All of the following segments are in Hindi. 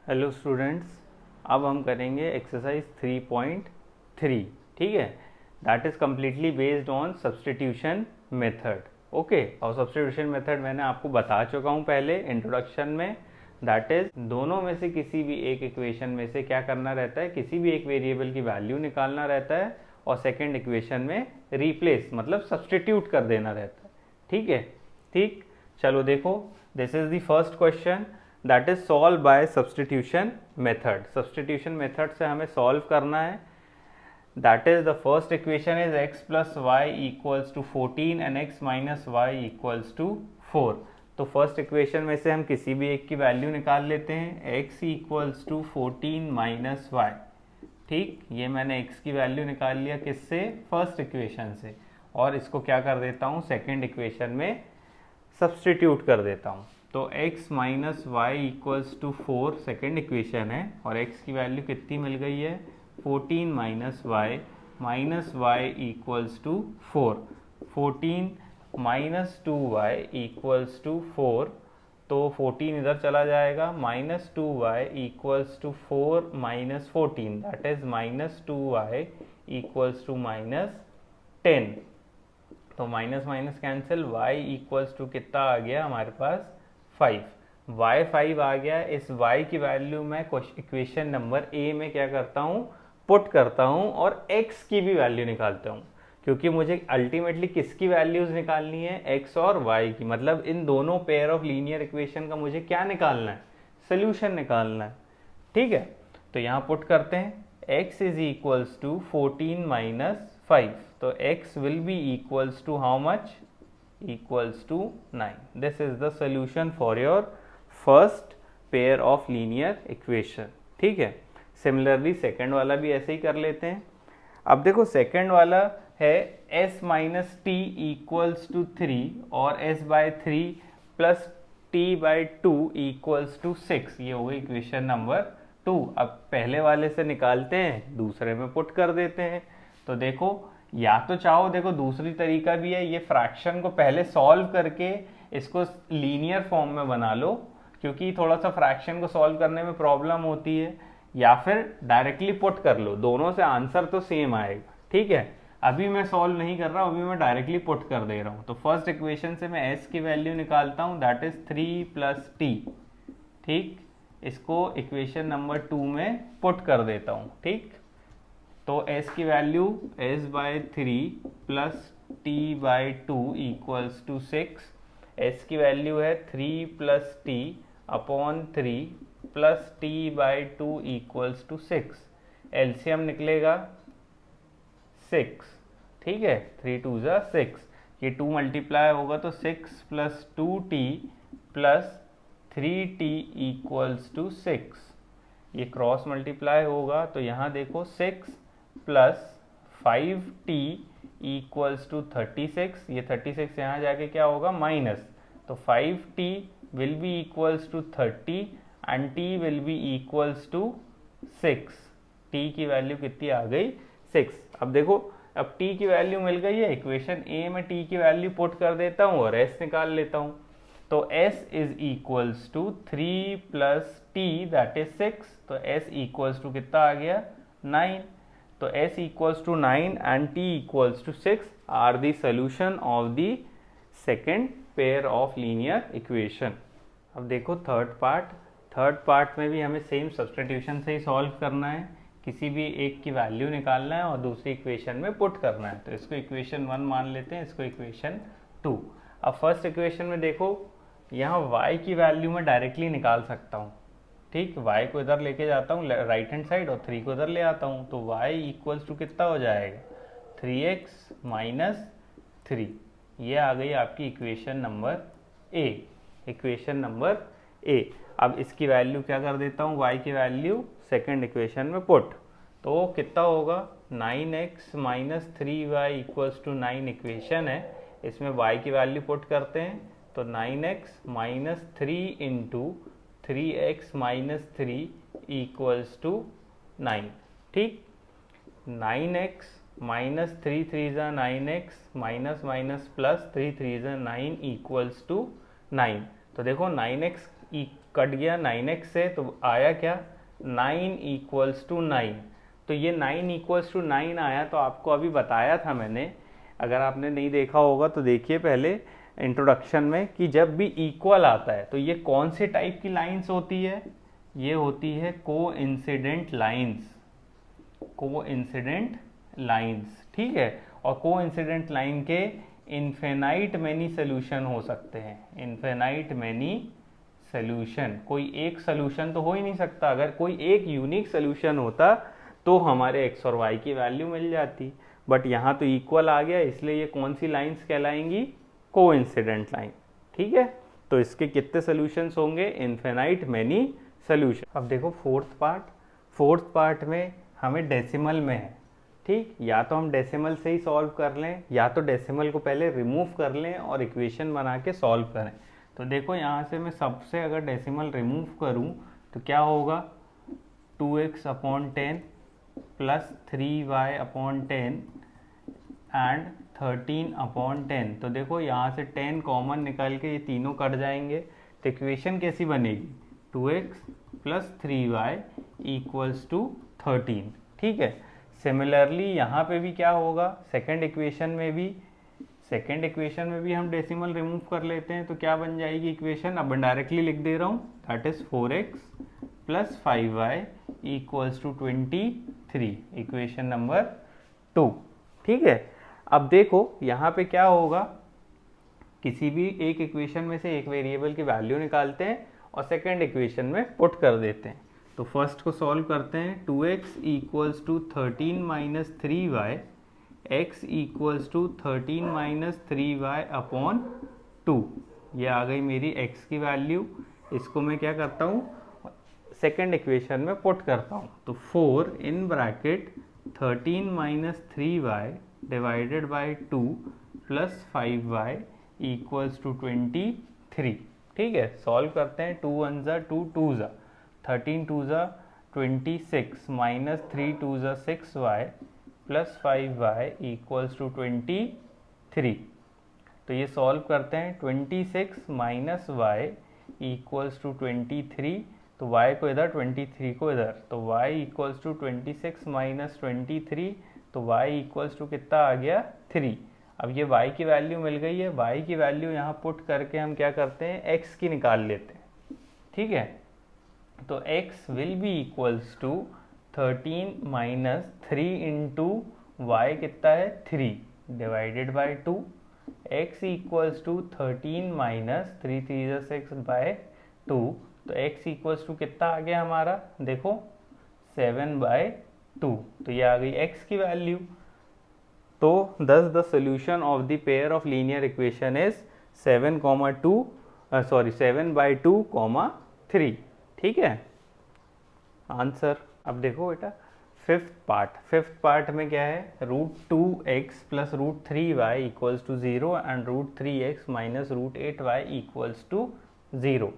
हेलो स्टूडेंट्स, अब हम करेंगे एक्सरसाइज 3.3। ठीक है, that is completely based on substitution method. Okay, और सब्सटीट्यूशन मेथड मैंने आपको बता चुका हूँ पहले इंट्रोडक्शन में। दैट इज दोनों में से किसी भी एक इक्वेशन में से क्या करना रहता है, किसी भी एक वेरिएबल की वैल्यू निकालना रहता है और सेकेंड इक्वेशन में रिप्लेस मतलब सब्सटीट्यूट कर देना रहता है। ठीक है, ठीक, चलो देखो, this is the first question that is solve by substitution method. Substitution method से हमें सॉल्व करना है। That is the first equation is x plus y equals to 14 and x minus y equals to 4। तो फर्स्ट इक्वेशन में से हम किसी भी एक की वैल्यू निकाल लेते हैं, x equals to 14 minus y. ठीक, ये मैंने x की वैल्यू निकाल लिया किससे, फर्स्ट इक्वेशन से, और इसको क्या कर देता हूँ, सेकेंड इक्वेशन में सब्सटीट्यूट कर देता हूँ। तो x minus y equals to 4 second equation है, और x की वैल्यू कितनी मिल गई है, 14 minus y equals to 4। 14 minus 2y equals to 4, तो 14 इधर चला जाएगा, minus 2y equals to 4 minus 14, that is minus 2y equals to minus 10। तो minus minus cancel, y equals to कितना आ गया हमारे पास, 5। y 5 आ गया। इस y की वैल्यू मैं इक्वेशन नंबर ए में क्या करता हूँ, पुट करता हूँ, और x की भी वैल्यू निकालता हूँ, क्योंकि मुझे अल्टीमेटली किसकी वैल्यूज निकालनी है, x और y की। मतलब इन दोनों पेयर ऑफ लीनियर इक्वेशन का मुझे क्या निकालना है, सोल्यूशन निकालना है। ठीक है, तो यहाँ पुट करते हैं, x is equals to 14 minus 5, तो x will be equals to how much, equals to 9. This is the solution for your first pair of linear equation. ठीक है, सिमिलरली सेकेंड वाला भी ऐसे ही कर लेते हैं। अब देखो, सेकेंड वाला है s minus t equals to 3 और s by 3 plus t by 2 equals to 6। ये हो गई इक्वेशन नंबर 2। अब पहले वाले से निकालते हैं, दूसरे में पुट कर देते हैं। तो देखो, या तो चाहो, देखो दूसरी तरीका भी है, ये फ्रैक्शन को पहले सॉल्व करके इसको लीनियर फॉर्म में बना लो, क्योंकि थोड़ा सा फ्रैक्शन को सॉल्व करने में प्रॉब्लम होती है, या फिर डायरेक्टली पुट कर लो, दोनों से आंसर तो सेम आएगा। ठीक है, अभी मैं सॉल्व नहीं कर रहा हूँ, अभी मैं डायरेक्टली पुट कर दे रहा हूँ। तो फर्स्ट इक्वेशन से मैं s की वैल्यू निकालता हूँ, दैट इज 3 प्लस टी। ठीक, इसको इक्वेशन नंबर 2 में पुट कर देता हूँ। ठीक, तो s की value s by 3 plus t by 2 equals to 6। s की वैल्यू है 3 plus t upon 3 plus t by 2 equals to 6। LCM निकलेगा 6। ठीक है, 3 2 ज़ा 6, ये 2 मल्टीप्लाई होगा तो 6 plus 2t plus 3t equals to 6। ये क्रॉस मल्टीप्लाई होगा तो यहाँ देखो 6 प्लस 5t इक्वल्स टू 36। ये 36 यहाँ जाके क्या होगा, माइनस, तो 5t will be equals to 30 and t will be equals to 6। t की वैल्यू कितनी आ गई, 6। अब देखो, अब t की वैल्यू मिल गई है, इक्वेशन a में t की वैल्यू पुट कर देता हूँ और s निकाल लेता हूँ। तो s is equals to 3 plus t that is 6, तो s इक्वल्स टू कितना आ गया, 9। तो s equals to 9 and t equals to 6 are the solution of the second pair of linear equation. अब देखो थर्ड पार्ट में भी हमें सेम सब्स्टिट्यूशन से ही सॉल्व करना है। किसी भी एक की वैल्यू निकालना है और दूसरी इक्वेशन में पुट करना है। तो इसको इक्वेशन 1 मान लेते हैं, इसको इक्वेशन 2। अब फर्स्ट इक्वेशन में देखो, यहाँ y की वैल्यू मैं डायरेक्टली निकाल सकता हूँ। ठीक, y को इधर लेके जाता हूँ राइट हैंड साइड और 3 को इधर ले आता हूँ, तो y इक्वल्स टू कितना हो जाएगा, 3x माइनस 3। ये आ गई आपकी इक्वेशन नंबर ए, इक्वेशन नंबर ए। अब इसकी वैल्यू क्या कर देता हूँ, y की वैल्यू सेकेंड इक्वेशन में पुट, तो कितना होगा, 9x minus 3y equals to 9 equation है, इसमें y की वैल्यू पुट करते हैं, तो 9x minus 3 into 3x minus 3 equals to 9। ठीक, 9x माइनस 3 3 ज़ा 9x माइनस माइनस प्लस 3 3 ज़ा 9 इक्वल्स टू 9। तो देखो 9x कट गया 9x से, तो आया क्या 9 इक्वल्स टू 9। तो ये 9 इक्वल्स टू 9 आया, तो आपको अभी बताया था मैंने, अगर आपने नहीं देखा होगा तो देखिए पहले इंट्रोडक्शन में, कि जब भी इक्वल आता है तो ये कौन से टाइप की लाइंस होती है, ये होती है कोइंसिडेंट लाइंस, कोइंसिडेंट लाइंस, ठीक है। और कोइंसिडेंट लाइन के इनफिनाइट मैनी सोल्यूशन हो सकते हैं, इनफिनाइट मैनी सोल्यूशन, कोई एक सोल्यूशन तो हो ही नहीं सकता, अगर कोई एक यूनिक सोल्यूशन होता तो हमारे एक्स और वाई की वैल्यू मिल जाती, बट यहाँ तो इक्वल आ गया, इसलिए ये कौन सी लाइंस कहलाएंगी, कोइंसिडेंट लाइन, ठीक है। तो इसके कितने सोल्यूशंस होंगे, इनफिनाइट मैनी सोल्यूशन। अब देखो फोर्थ पार्ट में हमें डेसिमल में है, ठीक, या तो हम डेसिमल से ही सॉल्व कर लें, या तो डेसिमल को पहले रिमूव कर लें और इक्वेशन बना के सॉल्व करें। तो देखो यहाँ से मैं सबसे अगर डेसिमल रिमूव करूँ तो क्या होगा, 2x upon 10 plus 3y upon 10 and 13 upon 10। तो देखो यहाँ से 10 कॉमन निकाल के ये तीनों कट जाएंगे, तो इक्वेशन कैसी बनेगी, 2x plus 3y equals to 13, ठीक है। सिमिलरली यहाँ पे भी क्या होगा, सेकेंड इक्वेशन में भी हम डेसिमल रिमूव कर लेते हैं, तो क्या बन जाएगी इक्वेशन, अब मैं डायरेक्टली लिख दे रहा हूँ, that is 4x plus 5y equals to 23, equation number 2, ठीक है। अब देखो यहाँ पे क्या होगा, किसी भी एक इक्वेशन में से एक वेरिएबल की वैल्यू निकालते हैं और सेकेंड इक्वेशन में पुट कर देते हैं। तो फर्स्ट को सॉल्व करते हैं, 2x equals to 13 minus 3y, x equals to 13 minus 3y upon 2, ये आ गई मेरी x की वैल्यू। इसको मैं क्या करता हूँ, सेकेंड इक्वेशन में पुट करता हूँ, तो 4 in bracket 13 minus 3y divided by 2 plus 5y equals to 23, ठीक है। सॉल्व करते हैं, 2 1 ज़ा 2 2 ज़ा 13 2 ज़ा 26 माइनस 3 2 ज़ा 6y plus 5y equals to 23। तो ये सॉल्व करते हैं, 26 माइनस y इक्वल्स टू 23, तो y को इधर 23 को इधर, तो y इक्वल्स टू 26 माइनस 23, तो y इक्वल्स टू कितना आ गया 3। अब ये y की वैल्यू मिल गई है, y की वैल्यू यहाँ पुट करके हम क्या करते हैं, x की निकाल लेते हैं, ठीक है। तो x will be equals to 13 minus 3 into y कितना है 3 divided by 2, x equals to 13 minus 3 3 6 by 2, तो x इक्वल्स टू कितना आ गया हमारा, देखो 7/2, तो ये आ गई x की वैल्यू। तो thus the solution of the pair of linear equation is 7/2, ठीक है आंसर। अब देखो बेटा फिफ्थ पार्ट में क्या है, √2x plus √3y equals to 0 and √3x minus √8y equals to 0,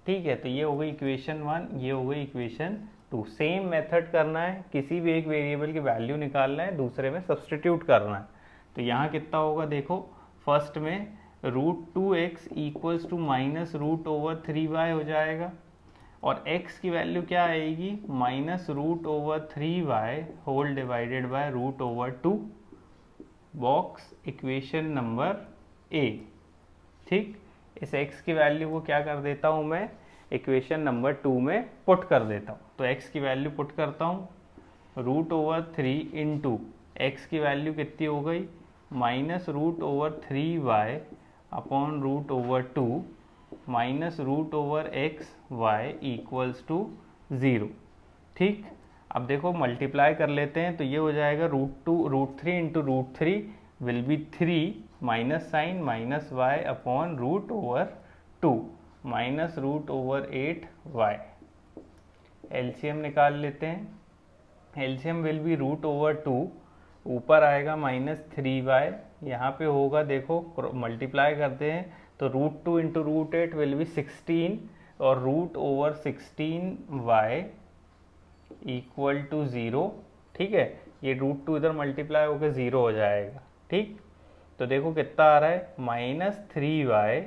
ठीक है। तो ये हो गई इक्वेशन 1, ये हो गई इक्वेशन 2। सेम मेथड करना है, किसी भी एक वेरिएबल की वैल्यू निकालना है, दूसरे में सब्सटीट्यूट करना है। तो यहाँ कितना होगा, देखो फर्स्ट में √2x equals to minus √3y हो जाएगा, और x की वैल्यू क्या आएगी, minus √3y whole divided by √2, box equation number A, ठीक। इस x की वैल्यू को क्या कर देता हूँ मैं, इक्वेशन नंबर 2 में पुट कर देता हूँ। तो x की वैल्यू पुट करता हूँ, √3 इंटू एक्स की वैल्यू कितनी हो गई, minus √3y upon √2 minus √x(y) equals to 0, ठीक। अब देखो मल्टीप्लाई कर लेते हैं, तो ये हो जाएगा √3 into √3 will be 3 minus sign minus y upon √2 minus √8y। LCM निकाल लेते हैं, एलसीएम विल बी √2, ऊपर आएगा माइनस 3y, यहाँ पे होगा देखो मल्टीप्लाई करते हैं, तो √2 इंटू √8 विल बी 16 और √16y इक्वल टू 0, ठीक है। ये √2 इधर मल्टीप्लाई होकर 0 हो जाएगा, ठीक। तो देखो कितना आ रहा है, माइनस 3y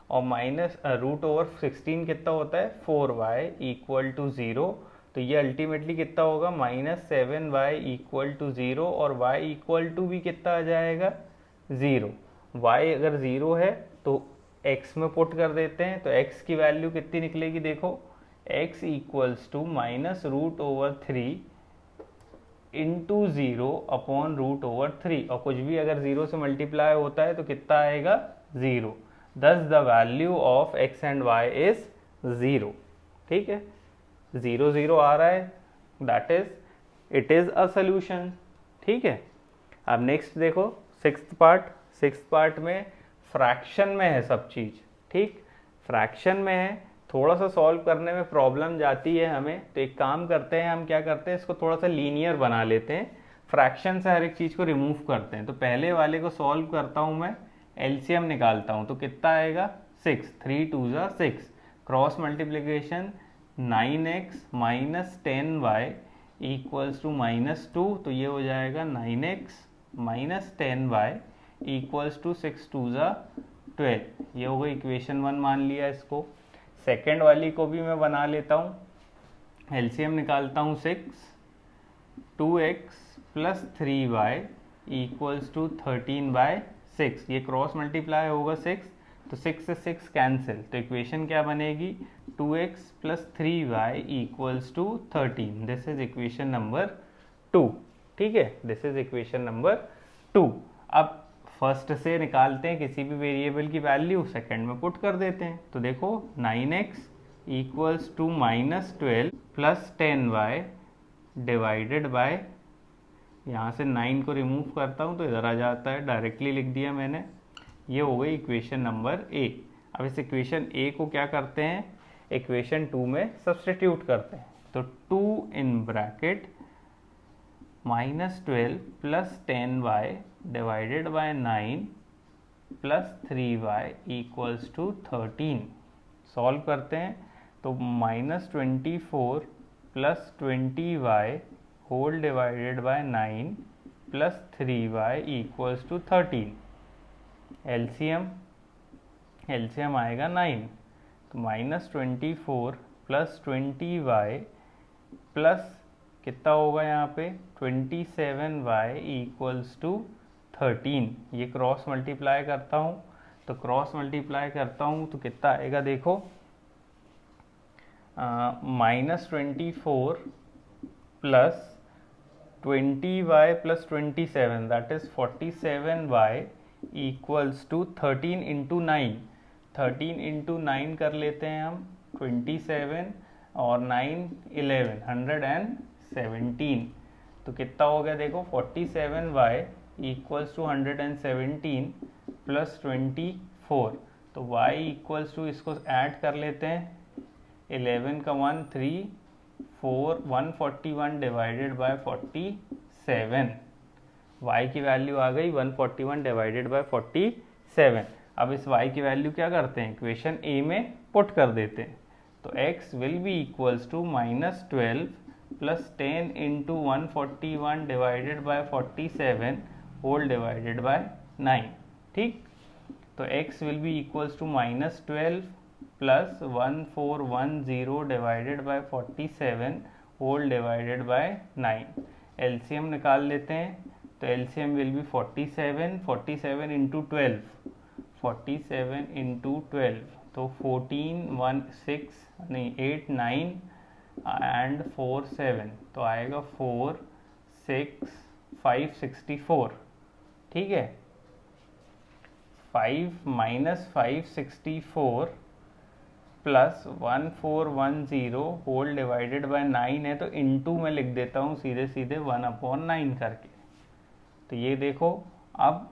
और माइनस रूट ओवर 16 कितना होता है 4y इक्वल टू 0। तो ये अल्टीमेटली कितना होगा -7y इक्वल टू 0 और y इक्वल टू भी कितना आ जाएगा 0। y अगर 0 है तो x में पुट कर देते हैं, तो x की वैल्यू कितनी निकलेगी देखो, x equals to -√3 into 0 upon √3, और कुछ भी अगर 0 से मल्टीप्लाई होता है तो कितना आएगा 0। Thus the value of x and y is 0। ठीक है, 0 0 आ रहा है, that is it is a solution. ठीक है, अब नेक्स्ट देखो सिक्स्थ पार्ट में फ्रैक्शन में है सब चीज। ठीक, फ्रैक्शन में है, थोड़ा सा सॉल्व करने में प्रॉब्लम जाती है हमें, तो एक काम करते हैं, हम क्या करते हैं इसको थोड़ा सा लीनियर बना लेते हैं, फ्रैक्शन से हर एक चीज को रिमूव करते हैं। तो पहले वाले को सॉल्व करता हूं मैं, एलसीएम निकालता हूं, तो कितना आएगा 6, 3 2 6, cross multiplication 9x minus 10y equals to -2, तो ये हो जाएगा 9x minus 10y equals to 6 2 12। ये हो गई इक्वेशन 1 मान लिया इसको। सेकेंड वाली को भी मैं बना लेता हूँ, एलसीएम निकालता हूँ 6, 2x plus 3y equals to 13/6। ये क्रॉस मल्टीप्लाई होगा 6, तो 6 से 6 कैंसिल, तो इक्वेशन क्या बनेगी 2x plus 3y equals to 13। This is equation number 2। ठीक है, दिस इज इक्वेशन नंबर 2। अब फर्स्ट से निकालते हैं किसी भी वेरिएबल की वैल्यू, सेकंड में पुट कर देते हैं। तो देखो 9x equals to -12 plus 10y divided by, यहाँ से 9 को रिमूव करता हूँ तो इधर आ जाता है, डायरेक्टली लिख दिया मैंने। ये हो गई इक्वेशन नंबर ए। अब इस इक्वेशन ए को क्या करते हैं, इक्वेशन 2 में सब्सटीट्यूट करते हैं। तो 2 in bracket -12 plus 10y divided by 9 plus 3y equals to 13। Solve करते हैं तो -24 plus 20y whole divided by 9 plus 3y equals to 13। LCM आएगा 9, तो -24 प्लस 20y प्लस कितना होगा यहाँ पे 27y इक्वल्स टू 13। ये क्रॉस मल्टीप्लाई करता हूँ, तो क्रॉस मल्टीप्लाई करता हूँ तो कितना आएगा देखो, -24 plus 20y plus 27 that is 47y equals to 13 into 9। 13 into 9 कर लेते हैं हम, 27 और 9 11 117। तो कितना हो गया देखो 47y इक्वल्स टू 117 प्लस 24। तो y इक्वल्स टू, इसको ऐड कर लेते हैं, 11 का 1 3 4 141 डिवाइडेड बाय 47। y की वैल्यू आ गई 141 डिवाइडेड बाय 47। अब इस y की वैल्यू क्या करते हैं, इक्वेशन a में पुट कर देते हैं। तो x will be equals to -12 plus 10 into 141 divided by 47 whole divided by 9। ठीक, तो x will be equals to -12 plus 1410 divided by 47 whole divided by 9। LCM निकाल लेते हैं, तो LCM will be 47 into 12, 47 into 12, तो 14 1 6 नहीं 8 9 एंड 4 7, तो आएगा 4 6 5 64। ठीक है, 5 minus 564 plus 1410 whole divided by 9 है, तो इनटू में लिख देता हूँ सीधे सीधे 1/9 करके। तो ये देखो, अब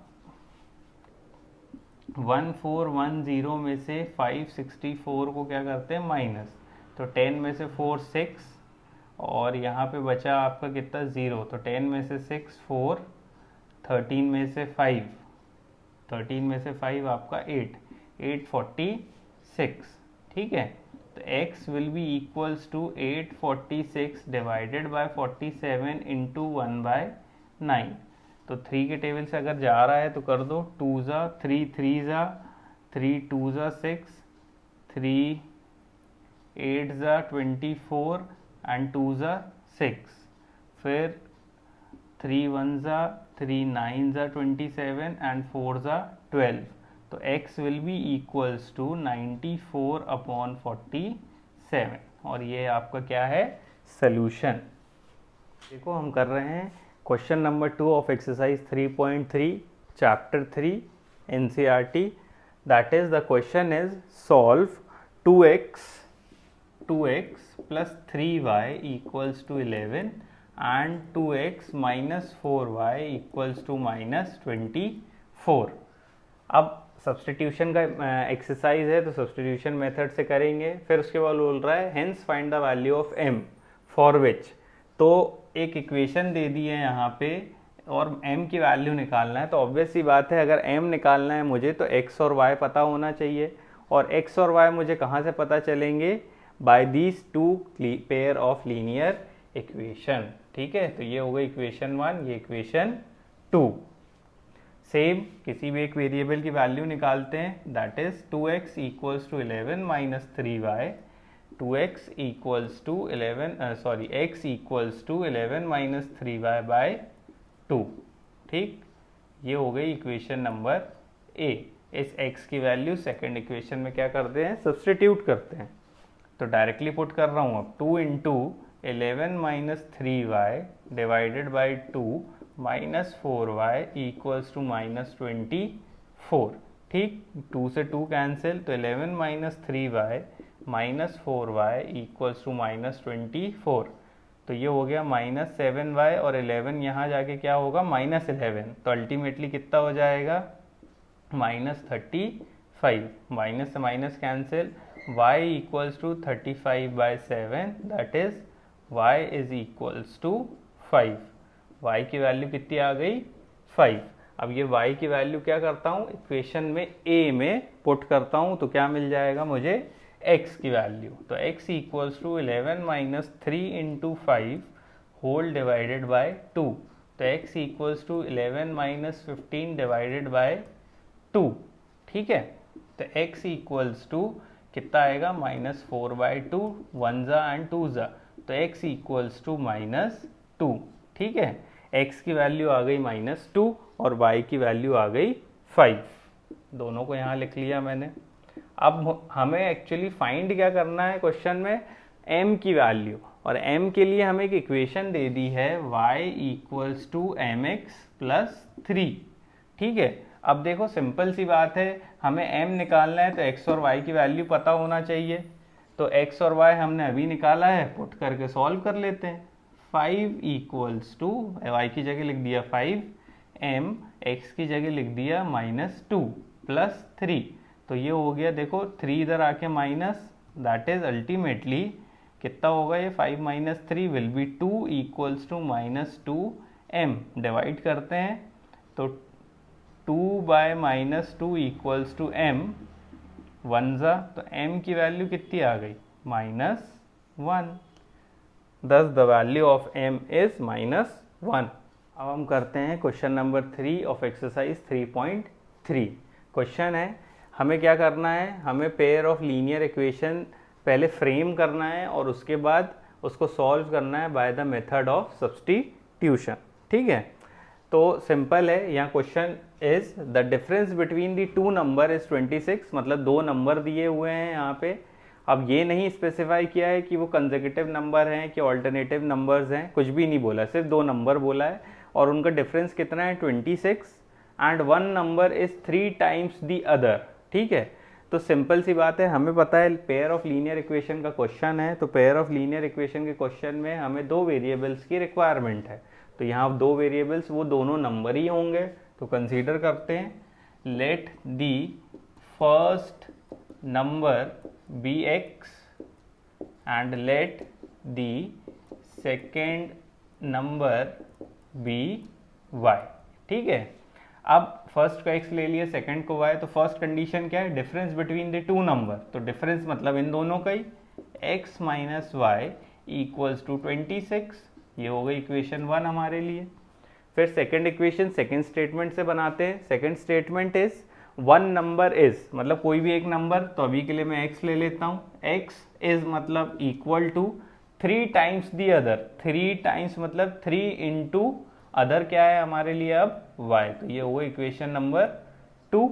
1410 में से 564 को क्या करते हैं माइनस, तो 10 में से 4 6, और यहाँ पे बचा आपका कितना 0, तो 10 में से 6 4, 13 में से 5, 13 में से 5 आपका 8, 846। ठीक है, तो x will be equals to 846 divided by 47 into 1/9। तो 3 के टेबल से अगर जा रहा है तो कर दो, 2 ज़ा 3 3 ज़ा 3 2 ज़ा 6, 3 8 ज़ा 24 एंड 2 ज़ा 6, फिर 3 1 ज़ा 3 9 ज़ा 27 एंड 4 ज़ा 12, तो x will be equals to 94/47, और ये आपका क्या है, सोल्यूशन। देखो हम कर रहे हैं question number 2 of exercise 3.3 chapter 3 NCERT, that is the question is solve 2x plus 3y equals to 11 and 2x minus 4y equals to minus 24। अब सब्सटीट्यूशन का एक्सरसाइज है तो सब्सटीट्यूशन मेथड से करेंगे। फिर उसके बाद बोल रहा है hence find the value of m for which, तो एक इक्वेशन दे दी है यहाँ पे और m की वैल्यू निकालना है। तो ऑब्वियस सी बात है, अगर m निकालना है मुझे तो x और y पता होना चाहिए, और x और y मुझे कहाँ से पता चलेंगे, by these two pair of linear equation. ठीक है, तो ये हो गई इक्वेशन 1, ये इक्वेशन 2। सेम किसी भी एक वेरिएबल की वैल्यू निकालते हैं, that is 2x equals to 11 minus 3y, 2x equals to 11 x equals to 11 minus 3y by 2। ठीक, ये हो गई इक्वेशन नंबर ए। इस x की वैल्यू सेकेंड इक्वेशन में क्या करते हैं, सब्सटीट्यूट करते हैं। तो डायरेक्टली पुट कर रहा हूँ अब, 2 into 11 minus 3y divided by 2 minus 4y equals to minus 24। ठीक, 2 से 2 कैंसिल, तो 11 minus 3y minus 4y equals to minus 24। तो ये हो गया माइनस 7y, और 11 यहाँ जाके क्या होगा, माइनस 11, तो अल्टीमेटली कितना हो जाएगा, माइनस 35। माइनस से minus cancel, y equals to 35/7, that is y is equals to 5। y की वैल्यू कितनी आ गई, 5। अब ये y की वैल्यू क्या करता हूँ, इक्वेशन में a में पुट करता हूँ, तो क्या मिल जाएगा मुझे, x की वैल्यू। तो x equals to 11 minus 3 into 5 whole divided by 2, तो x equals to 11 minus 15 divided by 2। ठीक है, तो x इक्वल्स टू कितना आएगा, माइनस 4/2, 1 ज़ा एंड 2 ज़ा, तो x इक्वल्स टू माइनस 2। ठीक है, x की वैल्यू आ गई माइनस 2 और y की वैल्यू आ गई 5। दोनों को यहाँ लिख लिया मैंने। अब हमें एक्चुअली फाइंड क्या करना है क्वेश्चन में, m की वैल्यू, और m के लिए हमें एक इक्वेशन दे दी है y equals to mx plus 3। ठीक है, अब देखो सिंपल सी बात है, हमें m निकालना है तो x और y की वैल्यू पता होना चाहिए। तो x और y हमने अभी निकाला है, पुट करके सॉल्व कर लेते हैं। 5 इक्वल्स टू, y की जगह लिख दिया 5, m x की जगह लिख दिया -2 प्लस 3, तो ये हो गया, देखो 3 इधर आके माइनस, दैट इज अल्टीमेटली कितना होगा ये, 5 minus 3 will be 2 equals to -2m। Divide करते हैं तो 2 बाय -2 इक्वल्स टू m, 1 ज़ा, तो m की वैल्यू कितनी आ गई, -1। Thus the value of m is -1। अब हम करते हैं question number 3 of exercise 3.3। Question है, हमें क्या करना है, हमें पेयर ऑफ लीनियर इक्वेशन पहले फ्रेम करना है और उसके बाद उसको सॉल्व करना है by the method of substitution. ठीक है, तो सिंपल है, यहाँ question is the difference between the two number is 26, मतलब दो नंबर दिए हुए हैं यहाँ पे। अब ये नहीं स्पेसिफाई किया है कि वो कंसेक्यूटिव नंबर हैं कि ऑल्टरनेटिव नंबर्स हैं, कुछ भी नहीं बोला, सिर्फ दो नंबर बोला है और उनका डिफरेंस कितना है 26, and one number is 3 times the other. ठीक है, तो सिंपल सी बात है, हमें पता है पेयर ऑफ लीनियर इक्वेशन का क्वेश्चन है, तो पेयर ऑफ लीनियर इक्वेशन के क्वेश्चन में हमें दो वेरिएबल्स की रिक्वायरमेंट है, तो यहाँ दो वेरिएबल्स वो दोनों नंबर ही होंगे। तो कंसीडर करते हैं, let the first number be x and let the second number be y। ठीक है, अब फर्स्ट को x ले लिया, सेकेंड को y, तो फर्स्ट कंडीशन क्या है, difference between the two number, तो डिफरेंस मतलब इन दोनों का ही, x minus y equals to 26। ये हो गई इक्वेशन 1 हमारे लिए। फिर सेकेंड इक्वेशन सेकेंड स्टेटमेंट से बनाते हैं। Second statement is one number is मतलब कोई भी एक नंबर, तो अभी के लिए मैं एक्स ले लेता हूँ, एक्स इज मतलब equal to 3 times the other, 3 times मतलब 3 इंटू अदर क्या है हमारे लिए अब y, तो ये होगा इक्वेशन नंबर 2,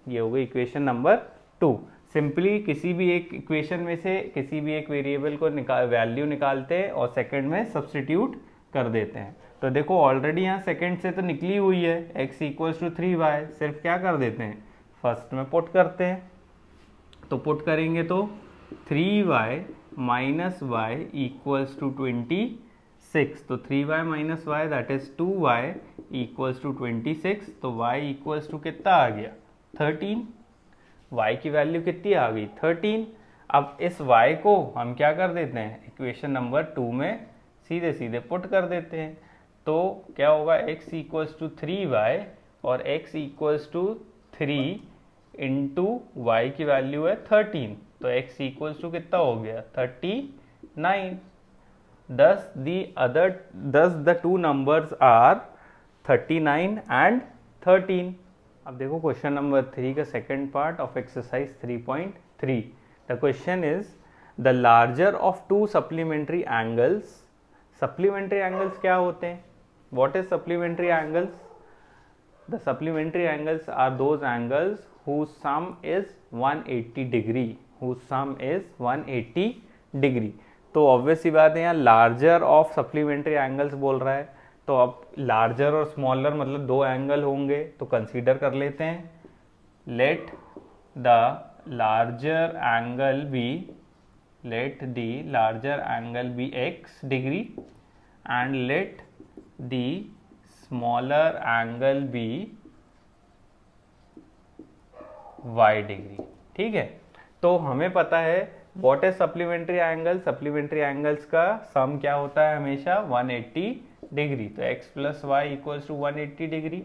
ये होगा इक्वेशन नंबर 2। सिंपली किसी भी एक इक्वेशन में से किसी भी एक वेरिएबल को वैल्यू निकालते हैं और सेकंड में सब्सटीट्यूट कर देते हैं। तो देखो ऑलरेडी यहाँ सेकंड से तो निकली हुई है x इक्वल्स टू 3y, सिर्फ क्या कर देते हैं फर्स्ट में पुट करते हैं, तो पुट करेंगे तो 3y minus y equals to 26, तो 3y minus y that is 2y equals to 26, तो y इक्वल्स टू कितना आ गया 13, y की वैल्यू कितनी आ गई 13। अब इस y को हम क्या कर देते हैं इक्वेशन नंबर 2 में सीधे सीधे पुट कर देते हैं, तो क्या होगा x इक्वल्स टू 3y और x equals to 3 into y की वैल्यू है 13, तो x इक्वल्स टू कितना हो गया 39। thus the two numbers are 39 and 13। अब देखो क्वेश्चन नंबर 3 का second part of exercise 3.3। The question is the larger of two supplementary angles. Supplementary angles क्या होते हैं, what is supplementary angles? The supplementary angles are those angles whose sum is 180 degree, whose sum is 180 degree. तो ऑब्वियस सी बात है यहाँ लार्जर ऑफ सप्लीमेंट्री एंगल्स बोल रहा है, तो अब लार्जर और स्मॉलर मतलब दो एंगल होंगे, तो कंसीडर कर लेते हैं। Let the larger angle be x degree and let the smaller angle be y degree. ठीक है, तो हमें पता है what is supplementary angle, supplementary angles का सम क्या होता है हमेशा 180 डिग्री, तो x plus y equals to 180 degree.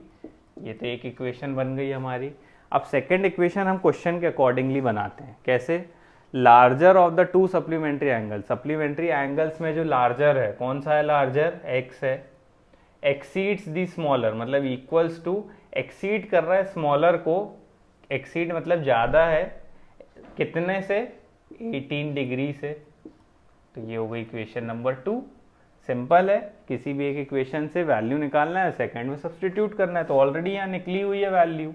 ये तो एक इक्वेशन बन गई हमारी। अब सेकंड इक्वेशन हम क्वेश्चन के अकॉर्डिंगली बनाते हैं, कैसे? Larger of the two supplementary angle, supplementary angles में जो लार्जर है कौन सा है लार्जर, x है, एक्सीड्स द स्मॉलर मतलब इक्वल्स टू एक्सीड कर रहा है स्मॉलर को, एक्सीड मतलब ज़्यादा है कितने से 18 डिग्री से, तो ये हो गई इक्वेशन नंबर 2। सिंपल है, किसी भी एक इक्वेशन से वैल्यू निकालना है सेकंड में सब्सटीट्यूट करना है, तो ऑलरेडी यहाँ निकली हुई है वैल्यू,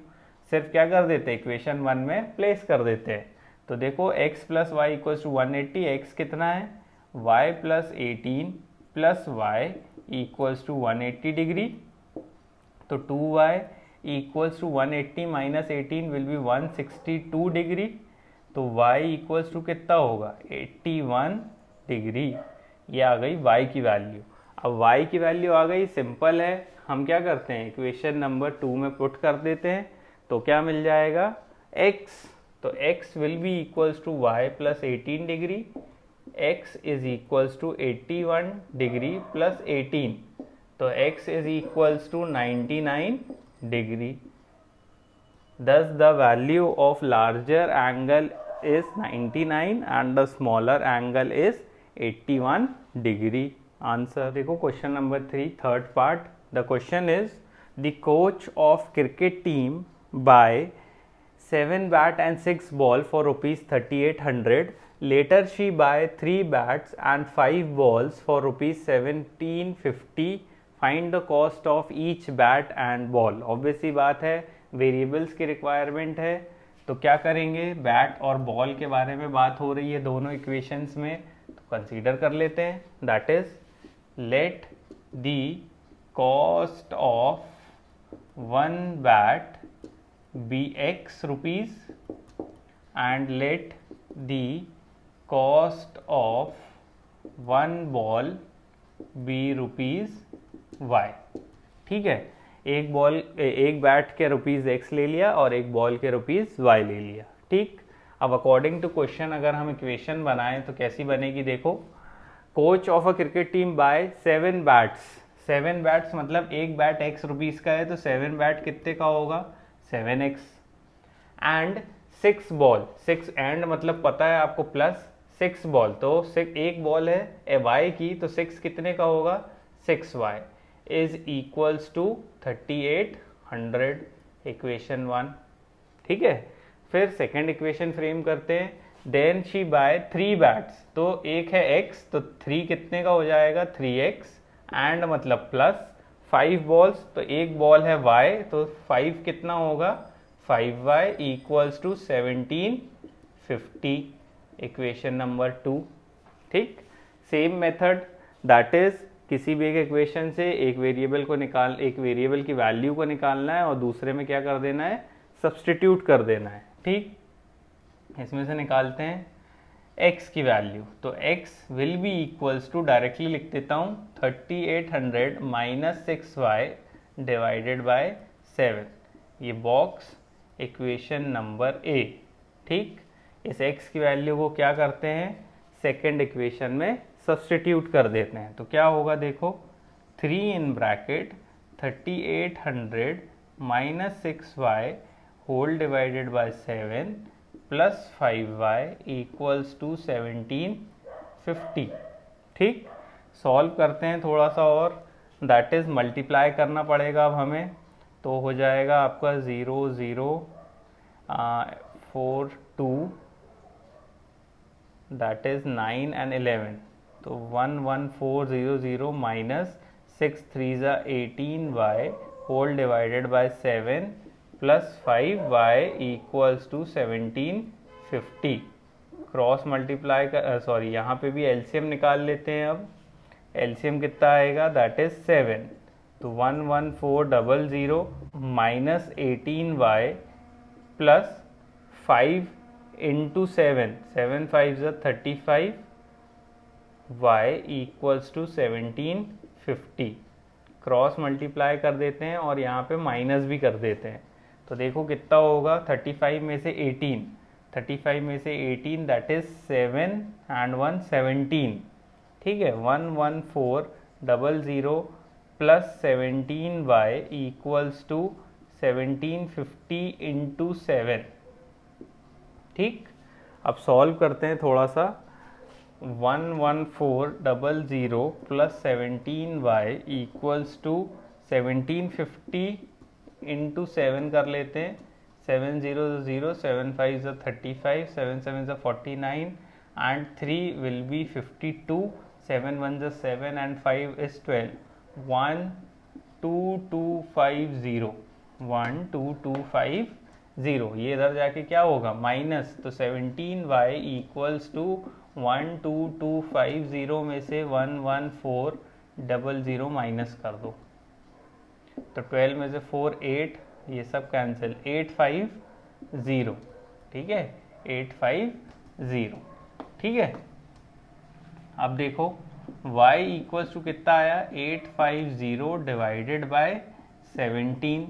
सिर्फ क्या कर देते हैं इक्वेशन 1 में प्लेस कर देते हैं। तो देखो x plus y equals to 180, x कितना है y plus 18 plus y equals to 180 degree, तो 2y equals to 180 minus 18 will be 162 degree, तो y इक्वल्स टू कितना होगा 81 डिग्री। ये आ गई y की वैल्यू। अब y की वैल्यू आ गई, सिंपल है, हम क्या करते हैं इक्वेशन नंबर 2 में पुट कर देते हैं, तो क्या मिल जाएगा x, तो x will be equals to y plus 18 degree, x is equals to 81 degree plus 18, तो x is equals to 99 degree. Thus the value of larger angle is 99 and the smaller angle is 81 degree. Answer देखो question number 3 third part. The question is the coach of cricket team buy 7 bat and 6 ball for rupees 3800. Later she buy 3 bats and 5 balls for rupees 1750. Find the cost of each bat and ball. Obvious सी बात है वेरिएबल्स की रिक्वायरमेंट है, तो क्या करेंगे बैट और बॉल के बारे में बात हो रही है दोनों इक्वेशंस में, तो कंसीडर कर लेते हैं। That is let the cost of one bat be x rupees and let the cost of one ball be rupees y। ठीक है, एक बैट के रुपीज x ले लिया और एक बॉल के रुपीज y ले लिया। ठीक, अब अकॉर्डिंग टू क्वेश्चन अगर हम इक्वेशन बनाएं तो कैसी बनेगी, देखो coach of a cricket team by 7 bats, 7 bats मतलब एक बैट x रुपीज का है, तो 7 बैट कितने का होगा 7x, एंड 6 बॉल, 6 एंड मतलब पता है आपको प्लस 6 बॉल, तो एक बॉल है y की, तो 6 कितने का होगा 6y is equals to 3800, equation 1। ठीक है। फिर सेकेंड इक्वेशन फ्रेम करते हैं, देन शी बाय 3 बैट्स, तो एक है x, तो 3 कितने का हो जाएगा 3x, एंड मतलब प्लस 5 बॉल्स, तो एक बॉल है y, तो 5 कितना होगा 5y equals to 1750, equation number 2। ठीक, सेम मेथड, दैट इज किसी भी एक इक्वेशन से एक वेरिएबल की वैल्यू को निकालना है और दूसरे में क्या कर देना है, सब्सटीट्यूट कर देना है। ठीक, इसमें से निकालते हैं x की वैल्यू, तो x will be equals to, directly लिख देता हूँ 3800 माइनस 6y डिवाइडेड बाय 7, ये बॉक्स इक्वेशन नंबर ए। ठीक, इस x की वैल्यू को क्या करते हैं, सेकेंड इक्वेशन में सब्सटीट्यूट कर देते हैं, तो क्या होगा देखो, 3 in bracket 3800 minus 6y whole divided by 7 plus 5y equals to 1750। ठीक, सॉल्व करते हैं थोड़ा सा और, दैट इज मल्टीप्लाई करना पड़ेगा अब हमें, तो हो जाएगा आपका 0 0 4 2, दैट इज 9 एंड 11, तो 11400 minus 6 3 18y whole divided by 7 plus 5y equals to 1750। Cross multiply कर, सॉरी यहाँ पे भी एलसीएम निकाल लेते हैं। अब एलसीएम कितना आएगा, दैट इज 7, तो 11400 minus 18y plus 5 into 7, 7 5 35, y equals to 1750। Cross multiply कर देते हैं और यहाँ पे माइनस भी कर देते हैं, तो देखो कितना होगा, 35 में से 18, 35 में से 18 दैट इज 7 एंड 1 17। ठीक है, 11400 plus 17y equals to 1750 into 7। ठीक, अब सॉल्व करते हैं थोड़ा सा, 11400 plus 17y equals to 1750 into 7 कर लेते हैं, 7 0 0, 7 5 35, 7 7 49 and 3 will B 52, 7 1 7 and 5 is 12, 12250, 12250। ये इधर जाके क्या होगा माइनस, तो 17y इक्वल्स टू 12250 में से 11400 माइनस कर दो, तो 12 में से 4 8, ये सब कैंसिल, 850। ठीक है, 850। ठीक है, अब देखो y इक्वल्स टू कितना आया, 850 डिवाइडेड बाय 17,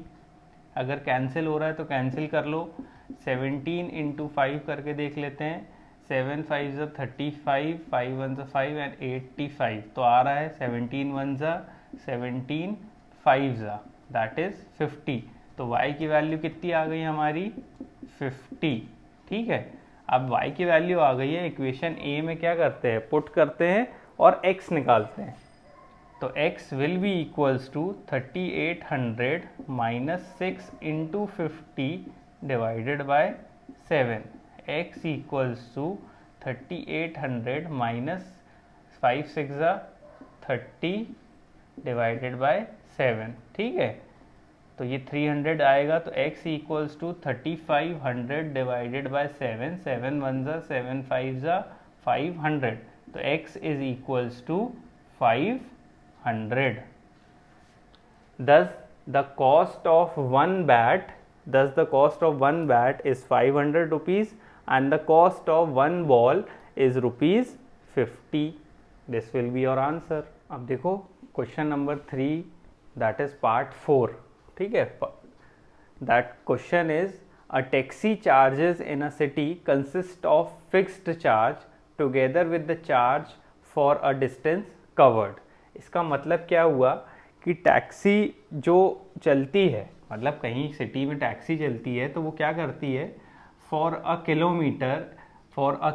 अगर कैंसिल हो रहा है तो कैंसिल कर लो, 17 इंटू 5 करके देख लेते हैं, 7 5 35, 5 1 5 एंड 85, तो आ रहा है 17 1 17 5 दैट इज 50, तो y की वैल्यू कितनी आ गई हमारी 50। ठीक है, अब y की वैल्यू आ गई है, इक्वेशन ए में क्या करते हैं, पुट करते हैं और x निकालते हैं, तो x will be equals to 3800 minus 6 into 50 divided by 7, x equals to 3800 minus 5 6 30 divided by 7। ठीक है, तो ये 300 आएगा, तो x equals to 3500 divided by 7, 7 1 7 5 500, तो x is equals to 500। Thus the cost of one bat is 500 rupees and the cost of one ball is rupees 50. This will be your answer. अब देखो question number 3, that is part 4. ठीक है, that question is a taxi charges in a city consist of fixed charge together with the charge for a distance covered. इसका मतलब क्या हुआ कि टैक्सी जो चलती है, मतलब कहीं सिटी में टैक्सी चलती है तो वो क्या करती है, फॉर अ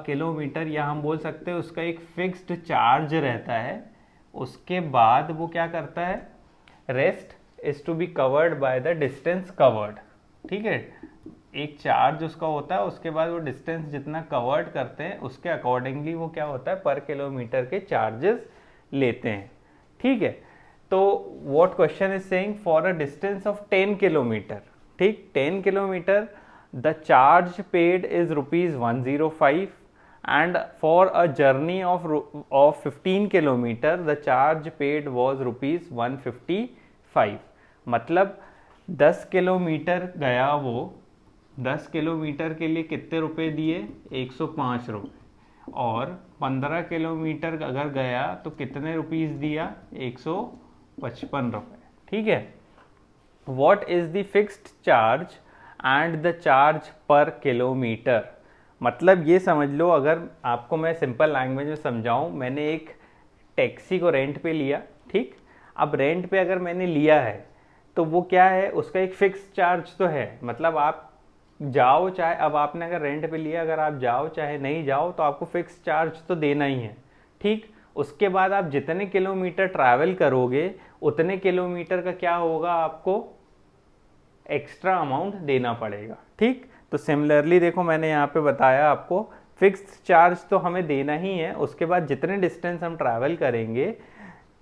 किलोमीटर या हम बोल सकते हैं उसका एक फिक्स्ड चार्ज रहता है, उसके बाद वो क्या करता है, rest is to be covered by the distance covered. ठीक है, एक चार्ज उसका होता है, उसके बाद वो डिस्टेंस जितना कवर्ड करते हैं उसके अकॉर्डिंगली वो क्या होता है, पर किलोमीटर के चार्जेस लेते हैं। ठीक है, तो what question is saying for a distance of 10 kilometre, ठीक, 10 kilometre the charge paid is ₹105 and for a journey of 15 kilometer the charge paid was ₹155। मतलब 10 किलोमीटर गया, वो 10 किलोमीटर के लिए कितने रुपए दिए, 105 रुपये, और 15 किलोमीटर अगर गया तो कितने रुपीस दिया, 155 रुपये। ठीक है, what is the fixed charge and the charge पर किलोमीटर। मतलब ये समझ लो, अगर आपको मैं सिंपल लैंग्वेज में समझाऊं, मैंने एक टैक्सी को रेंट पे लिया, ठीक, अब रेंट पे अगर मैंने लिया है तो वो क्या है, उसका एक फिक्स चार्ज तो है, मतलब आप जाओ चाहे, अब आपने अगर रेंट पे लिया, अगर आप जाओ चाहे नहीं जाओ तो आपको फिक्स चार्ज तो देना ही है। ठीक, उसके बाद आप जितने किलोमीटर ट्रैवल करोगे उतने किलोमीटर का क्या होगा, आपको एक्स्ट्रा अमाउंट देना पड़ेगा। ठीक, तो सिमिलरली देखो मैंने यहाँ पे बताया आपको, फिक्स्ड चार्ज तो हमें देना ही है, उसके बाद जितने डिस्टेंस हम ट्रैवल करेंगे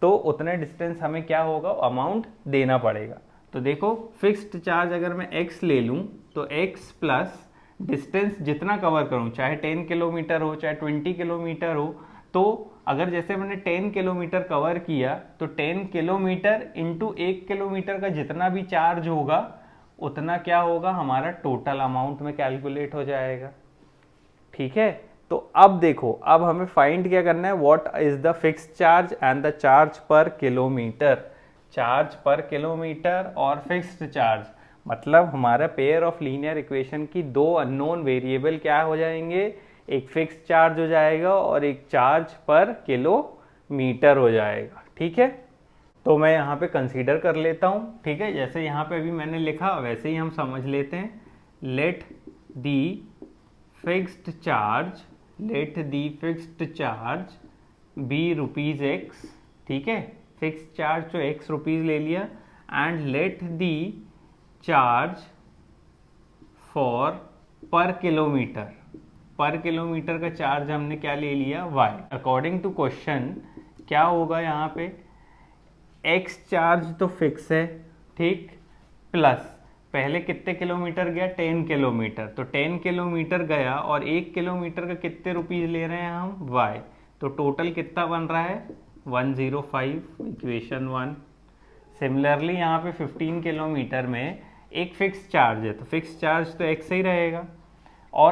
तो उतने डिस्टेंस हमें क्या होगा, अमाउंट देना पड़ेगा। तो देखो फिक्स्ड चार्ज अगर मैं x ले लूँ तो x प्लस डिस्टेंस जितना कवर करूँ, चाहे 10 किलोमीटर हो चाहे 20 किलोमीटर हो, तो अगर जैसे मैंने 10 किलोमीटर कवर किया तो 10 किलोमीटर इंटू 1 किलोमीटर का जितना भी चार्ज होगा उतना क्या होगा, हमारा टोटल अमाउंट में कैलकुलेट हो जाएगा। ठीक है, तो अब देखो, अब हमें फाइंड क्या करना है, what is the fixed charge and the charge पर किलोमीटर। चार्ज पर किलोमीटर और फिक्स्ड चार्ज, मतलब हमारा पेयर ऑफ लीनियर इक्वेशन की दो अननोन वेरिएबल क्या हो जाएंगे, एक फिक्स्ड चार्ज हो जाएगा और एक चार्ज पर किलोमीटर हो जाएगा। ठीक है, तो मैं यहाँ पे कंसीडर कर लेता हूँ। ठीक है, जैसे यहाँ पे अभी मैंने लिखा वैसे ही हम समझ लेते हैं। Let the fixed charge be ₹x। ठीक है, फिक्स्ड चार्ज तो x रुपीज़ ले लिया, and let the charge for per kilometer का चार्ज हमने क्या ले लिया, y। अकॉर्डिंग टू क्वेश्चन क्या होगा यहाँ पे, x चार्ज तो फिक्स है, ठीक, प्लस पहले कितने किलोमीटर गया, 10 किलोमीटर, तो 10 किलोमीटर गया और 1 किलोमीटर का कितने रुपीज़ ले रहे हैं हम, y, तो टोटल कितना बन रहा है, 105, इक्वेशन 1। सिमिलरली यहाँ पे 15 किलोमीटर में एक फिक्स चार्ज है, तो फिक्स चार्ज तो x ही रहेगा, और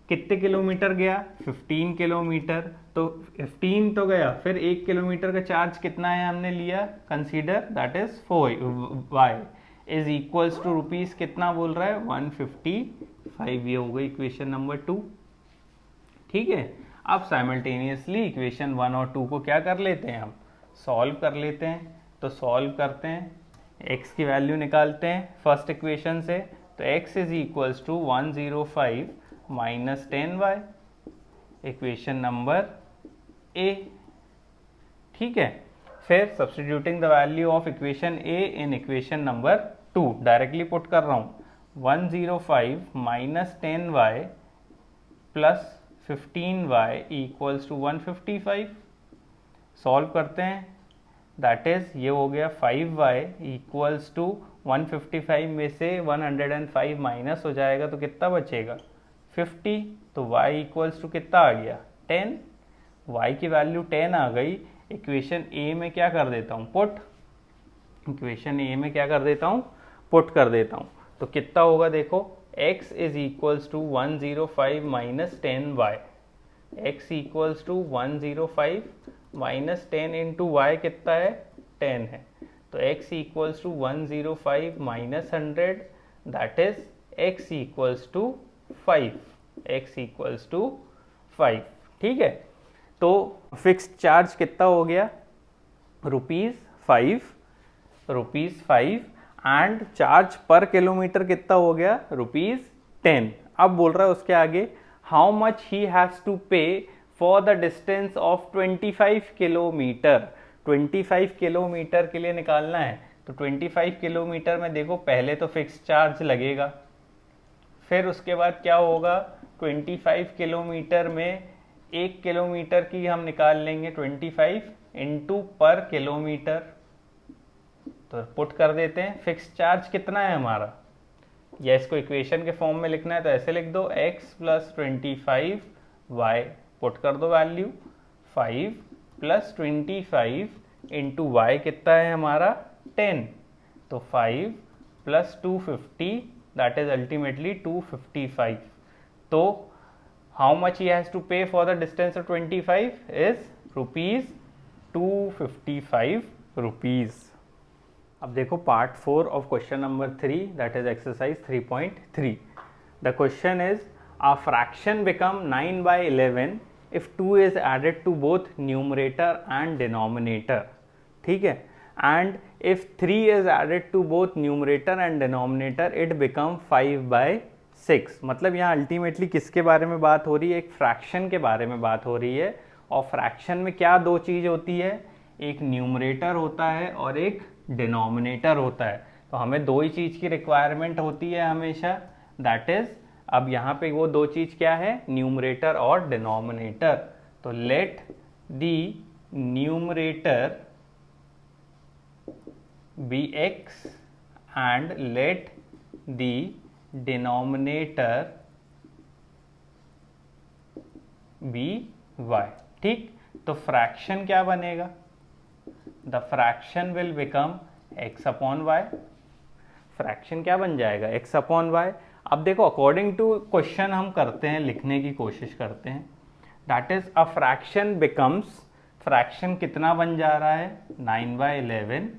कितने किलोमीटर गया, 15 किलोमीटर, तो 15 तो गया, फिर 1 किलोमीटर का चार्ज कितना है हमने लिया, consider that is 4, y is equals to rupees कितना बोल रहा है, 155। ये हो गई इक्वेशन नंबर 2। ठीक है, अब साइमल्टेनियसली इक्वेशन 1 और 2 को क्या कर लेते हैं, हम सॉल्व कर लेते हैं। तो सॉल्व करते हैं, x की वैल्यू निकालते हैं फर्स्ट इक्वेशन से, तो x is equals to 105 minus 10y, equation number A. ठीक है, फिर substituting the value of equation A in equation number 2, directly put कर रहा हूँ, 105 minus 10y plus 15y equals to 155। Solve करते हैं, दैट इज ये हो गया 5y इक्वल्स टू 155 में से 105 माइनस हो जाएगा तो कितना बचेगा, 50। तो y इक्वल्स टू कितना आ गया, 10। y की वैल्यू 10 आ गई, इक्वेशन ए में क्या कर देता हूँ, पुट, इक्वेशन ए में क्या कर देता हूँ, पुट कर देता हूँ। तो कितना होगा देखो, x is equals to 105 minus 10y, x equals to 105 minus 10 into y कितना है, 10 है, तो x equals to 105 minus 100, that is x equals to 5, x equals to 5। ठीक है, तो फिक्स्ड चार्ज कितना हो गया, ₹5 एंड चार्ज पर किलोमीटर कितना हो गया, ₹10। अब बोल रहा है उसके आगे, how much he has to pay for the distance of 25 kilometre. 25 kilometre के लिए निकालना है, तो 25 किलोमीटर में देखो पहले तो फिक्स चार्ज लगेगा, फिर उसके बाद क्या होगा, 25 किलोमीटर में 1 किलोमीटर की हम निकाल लेंगे 25 इंटू पर किलोमीटर, तो पुट कर देते हैं। फिक्स चार्ज कितना है हमारा, या इसको इक्वेशन के फॉर्म में लिखना है तो ऐसे लिख दो, x प्लस 25 y, पुट कर दो वैल्यू 5 प्लस 25 इंटू वाई कितना है हमारा 10, तो 5 प्लस 250 दैट इज अल्टीमेटली 255। तो how much he has to pay for the distance of 25 is rupees 255 rupees. अब देखो part 4 of question number 3 that is exercise 3.3। The question is a fraction become 9/11 if 2 is added to both numerator and denominator, ठीक है, and if 3 is added to both numerator and denominator it become 5/6। मतलब यहाँ अल्टीमेटली किसके बारे में बात हो रही है, एक फ्रैक्शन के बारे में बात हो रही है। और फ्रैक्शन में क्या दो चीज़ होती है, एक न्यूमरेटर होता है और एक डिनोमिनेटर होता है। तो हमें दो ही चीज़ की रिक्वायरमेंट होती है हमेशा, दैट इज, अब यहाँ पे वो दो चीज क्या है, न्यूमरेटर और डिनोमिनेटर। तो let the numerator be x and let the denominator be y, ठीक। तो फ्रैक्शन क्या बनेगा, the fraction will become x upon y, fraction क्या बन जाएगा x अपॉन y। अब देखो अकॉर्डिंग टू क्वेश्चन हम करते हैं, लिखने की कोशिश करते हैं, that is a fraction becomes, fraction कितना बन जा रहा है 9/11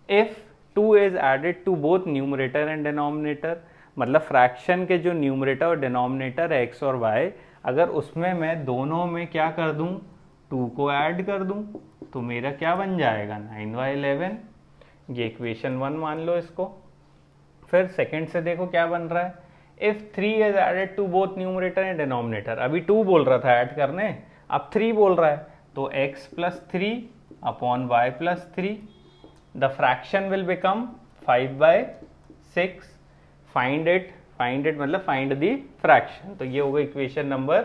if 2 is added to both numerator and denominator. मतलब फ्रैक्शन के जो न्यूमरेटर और डिनोमिनेटर है x और y, अगर उसमें मैं दोनों में क्या कर दूं, 2 को ऐड कर दूं, तो मेरा क्या बन जाएगा 9/11। ये इक्वेशन 1 मान लो इसको। फिर सेकंड से देखो क्या बन रहा है, if 3 is added to both numerator and denominator. अभी 2 बोल रहा था ऐड करने, अब 3 बोल रहा है, तो x plus 3 upon y plus 3, the fraction will become 5/6। Find it मतलब फाइंड द फ्रैक्शन। तो ये होगा इक्वेशन नंबर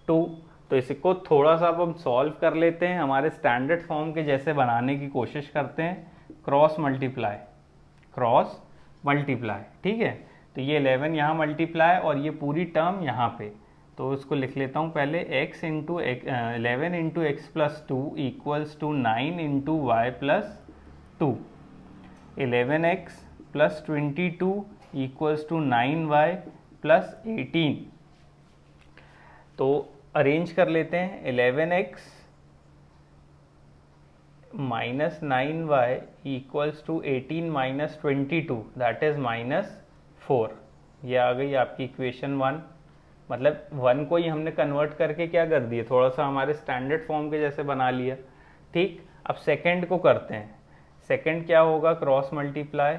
2। तो इसको थोड़ा सा अब हम सॉल्व कर लेते हैं, हमारे स्टैंडर्ड फॉर्म के जैसे बनाने की कोशिश करते हैं। क्रॉस मल्टीप्लाई, ठीक है। तो ये 11 यहाँ मल्टीप्लाई और ये पूरी टर्म यहाँ पे, तो उसको लिख लेता हूँ पहले, x into 11 into x plus 2 equals to 9 into y plus 2, 11x plus 22 equals to 9y plus 18। तो अरेंज कर लेते हैं, 11x minus 9y equals to 18 minus 22 that is -4। ये आ गई आपकी इक्वेशन 1। मतलब 1 को ही हमने कन्वर्ट करके क्या कर दिया, थोड़ा सा हमारे स्टैंडर्ड फॉर्म के जैसे बना लिया, ठीक। अब सेकंड को करते हैं। सेकंड क्या होगा, क्रॉस मल्टीप्लाई,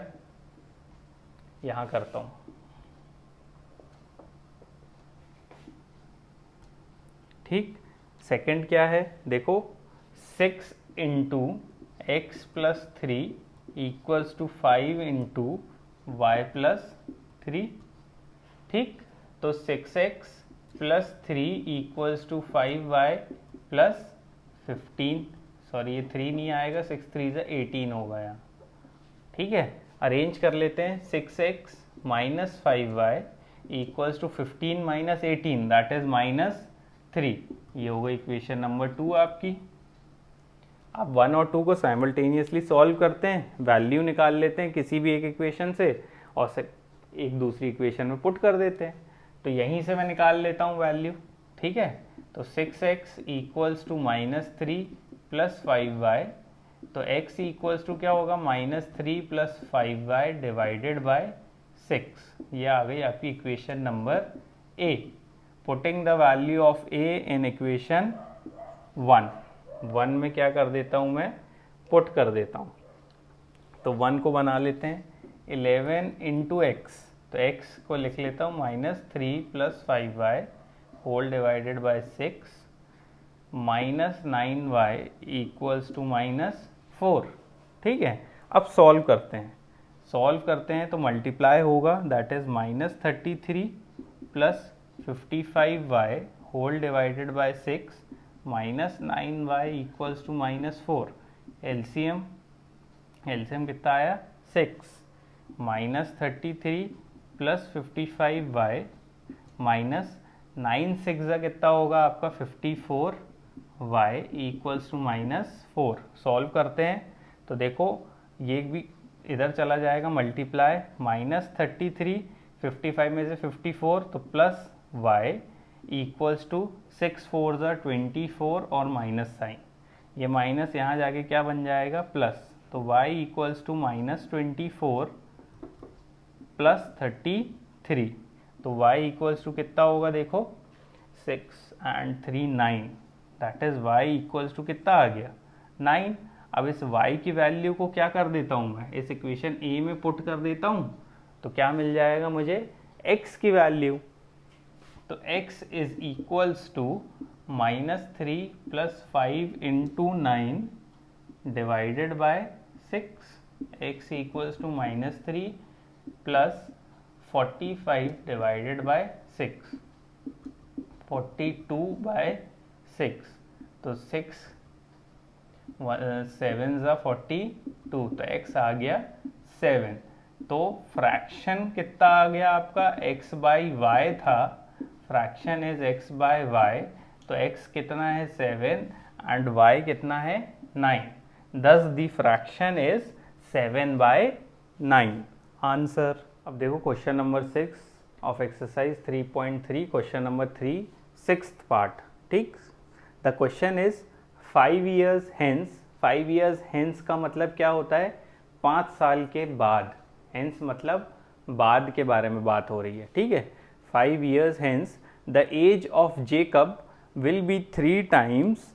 यहां करता हूं, ठीक। सेकंड क्या है देखो, 6 into x plus 3 equals to 5 into y plus 3, ठीक। तो 6x plus 3 equals to 5y plus 15, sorry ये 3 नहीं आएगा, 6 3 से 18 होगा यहाँ, ठीक है। अरेंज कर लेते हैं, 6x minus 5y equals to 15 minus 18 that is -3। ये होगा इक्वेशन नंबर 2 आपकी। अब 1 और 2 को साइमल्टेनियसली सॉल्व करते हैं, वैल्यू निकाल लेते हैं किसी भी एक इक्वेशन से और एक दूसरी इक्वेशन में पुट कर देते हैं। तो यहीं से मैं निकाल लेता हूँ वैल्यू, ठीक है। तो 6x equals to -3 plus 5y, तो x इक्वल्स टू क्या होगा, -3 प्लस 5y डिवाइडेड बाय 6। ये आ गई आपकी equation number A। Putting the value of A in equation 1 में क्या कर देता हूँ मैं, पुट कर देता हूँ। तो 1 को बना लेते हैं, 11 इंटू एक्स, तो x को लिख लेता हूँ -3 plus 5y whole divided by 6 minus 9y equals to -4, ठीक है। अब सॉल्व करते हैं तो मल्टीप्लाई होगा, that is -33 plus 55y whole divided by 6 minus 9y equals to -4। LCM कितना आया 6 माइनस 33 प्लस 55y माइनस 9 6 कितना होगा आपका 54y इक्वल्स टू -4। सॉल्व करते हैं तो देखो ये भी इधर चला जाएगा मल्टीप्लाई, -33 55 में से 54 तो प्लस y इक्वल्स टू 6 4 24 और माइनस साइन, ये माइनस यहाँ जाके क्या बन जाएगा प्लस, तो y इक्वल्स टू -24 प्लस 33, तो y इक्वल्स टू कितना होगा देखो 6 and 3 9, that is y equals to कितना आ गया 9। अब इस y की वैल्यू को क्या कर देता हूँ मैं, इस इक्वेशन a में पुट कर देता हूँ, तो क्या मिल जाएगा मुझे x की वैल्यू, तो x is equals to -3 plus 5 into 9 divided by 6, x equals to -3 plus 45 divided by 6, 42 by 6, तो 6 7 42, तो x आ गया 7। तो फ्रैक्शन कितना आ गया आपका x बाई वाई था, fraction is x by y, तो x कितना है 7 एंड y कितना है 9, दस द फ्रैक्शन इज 7/9 आंसर। अब देखो question number 6 of exercise 3.3, question number 3 sixth part. ठीक, the question is 5 years hence, 5 years hence का मतलब क्या होता है 5 साल के बाद, hence मतलब बाद के बारे में बात हो रही है। ठीक है, 5 years hence the age of Jacob will be 3 times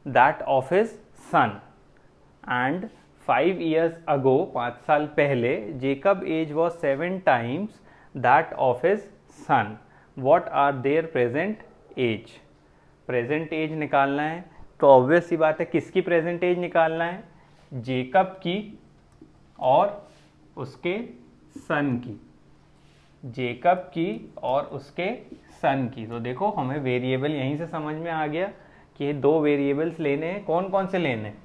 that of his son and 5 years ago, 5 साल पहले Jacob age was 7 times that of his son, what are their present age। Present age निकालना है, तो ऑब्वियस सी बात है किसकी प्रेजेंट एज निकालना है, जेकब की और उसके सन की, जेकब की और उसके सन की। तो देखो हमें वेरिएबल यहीं से समझ में आ गया कि ये 2 वेरिएबल्स लेने हैं, कौन कौन से लेने हैं,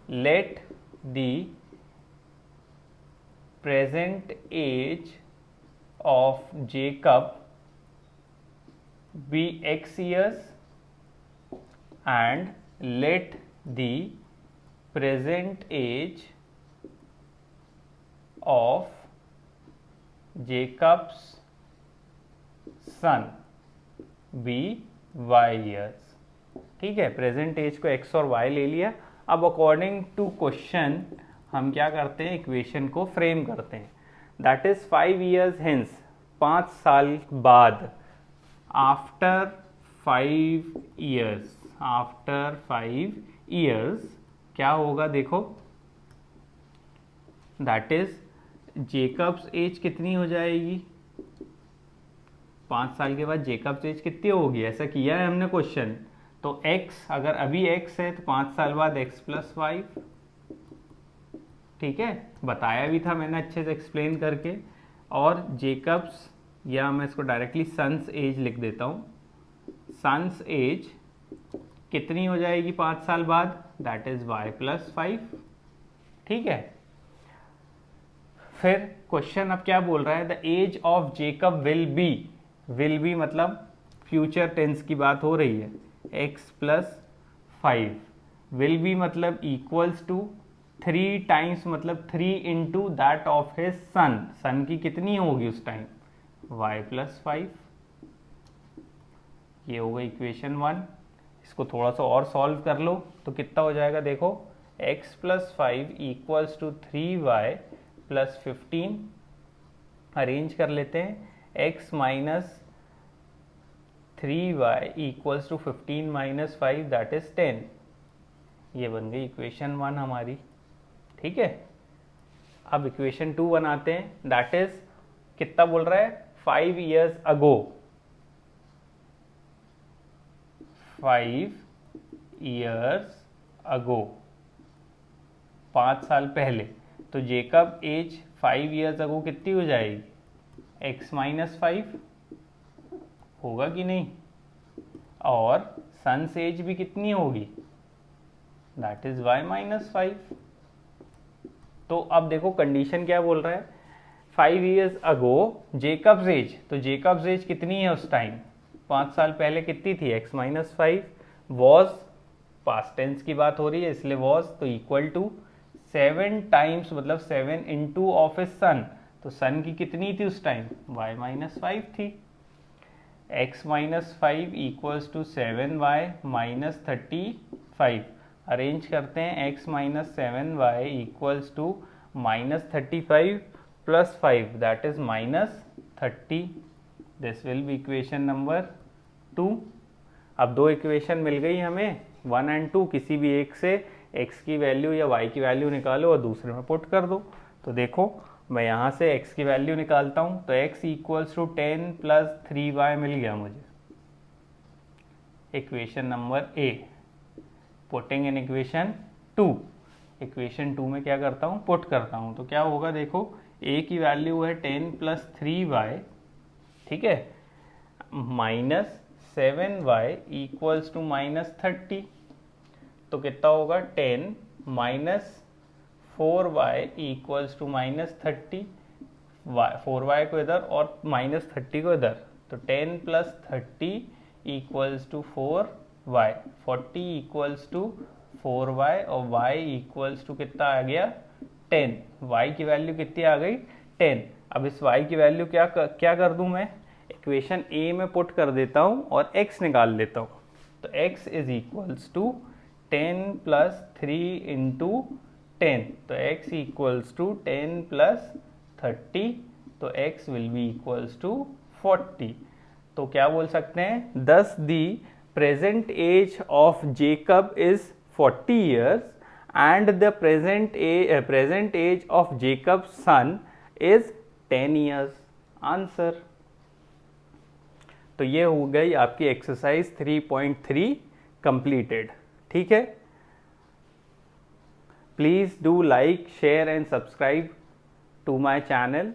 let the present age of Jacob be x years and let the present age of Jacob's son be y years। ठीक है, प्रेजेंट एज को x और y ले लिया। अब अकॉर्डिंग टू क्वेश्चन हम क्या करते हैं, इक्वेशन को फ्रेम करते हैं, दैट इज 5 years hence, 5 साल बाद, आफ्टर 5 years, आफ्टर 5 years क्या होगा देखो, दैट इज जेकब्स एज कितनी हो जाएगी, 5 साल के बाद जेकब्स एज कितनी होगी, ऐसा किया है हमने क्वेश्चन। तो x अगर अभी x है तो 5 साल बाद x + 5, ठीक है, बताया भी था मैंने अच्छे से एक्सप्लेन करके। और जेकब्स, या मैं इसको डायरेक्टली सन्स एज लिख देता हूँ, सन्स एज कितनी हो जाएगी 5 साल बाद, दैट इज y + 5। ठीक है, फिर क्वेश्चन अब क्या बोल रहा है, the age of Jacob will be मतलब फ्यूचर टेंस की बात हो रही है, x + 5, विल बी मतलब इक्वल्स टू 3 टाइम्स मतलब 3 into that of his son, son की कितनी होगी उस टाइम, y + 5। ये होगा इक्वेशन 1। इसको थोड़ा सा और सॉल्व कर लो तो कितना हो जाएगा देखो, x + 5 equals to 3y + 15, arrange कर लेते हैं, x - 3y equals to 15 - 5 that is 10। ये बन गई इक्वेशन 1 हमारी। ठीक है, अब इक्वेशन 2 बनाते हैं, दैट इज कितना बोल रहा है 5 years ago, 5 years ago, 5 साल पहले, तो जेकब एज 5 years ago कितनी हो जाएगी, x - 5, होगा कि नहीं, और सन्स एज भी कितनी होगी, दैट इज y माइनस 5। तो अब देखो कंडीशन क्या बोल रहा है, 5 years अगो जेकब्स एज, तो जेकब्स एज कितनी है उस टाइम, 5 साल पहले कितनी थी, x minus 5, was past tense की बात हो रही है इसलिए वॉज, तो इक्वल टू 7 टाइम्स, मतलब 7 इंटू ऑफ ए सन, तो सन की कितनी थी उस टाइम, y माइनस 5 थी, x minus 5 equals to 7y minus 35। Arrange करते हैं, x minus 7y equals to minus 35 plus 5 that is minus 30। This will be equation number 2। अब दो इक्वेशन मिल गई हमें 1 एंड 2, किसी भी एक से x की वैल्यू या y की वैल्यू निकालो और दूसरे में पुट कर दो। तो देखो मैं यहाँ से x की वैल्यू निकालता हूँ, तो x equals to 10 plus 3y मिल गया मुझे, equation number A. Putting in equation 2, equation 2 में क्या करता हूँ, पुट करता हूँ, तो क्या होगा देखो, a की वैल्यू है 10 प्लस 3y, ठीक है, minus 7y equals to minus 30, तो कितना होगा 10 minus 4y equals to minus 30, 4y को इधर और माइनस 30 को इधर, तो 10 plus 30 equals to 4y, 40 equals to 4y और y इक्वल्स टू कितना आ गया 10, y की वैल्यू कितनी आ गई 10। अब इस y की वैल्यू क्या कर दूं मैं, इक्वेशन a में पुट कर देता हूं और x निकाल लेता हूं, तो x is equals to 10 plus 3 into 10, तो x इक्वल्स टू 10 प्लस 30, तो x will be equals to 40। तो क्या बोल सकते हैं, thus the present age of Jacob is 40 years and the present age of Jacob's son is 10 years। Answer. तो ये हो गई आपकी एक्सरसाइज 3.3 कंप्लीटेड, ठीक है। Please do like, share and subscribe to my channel.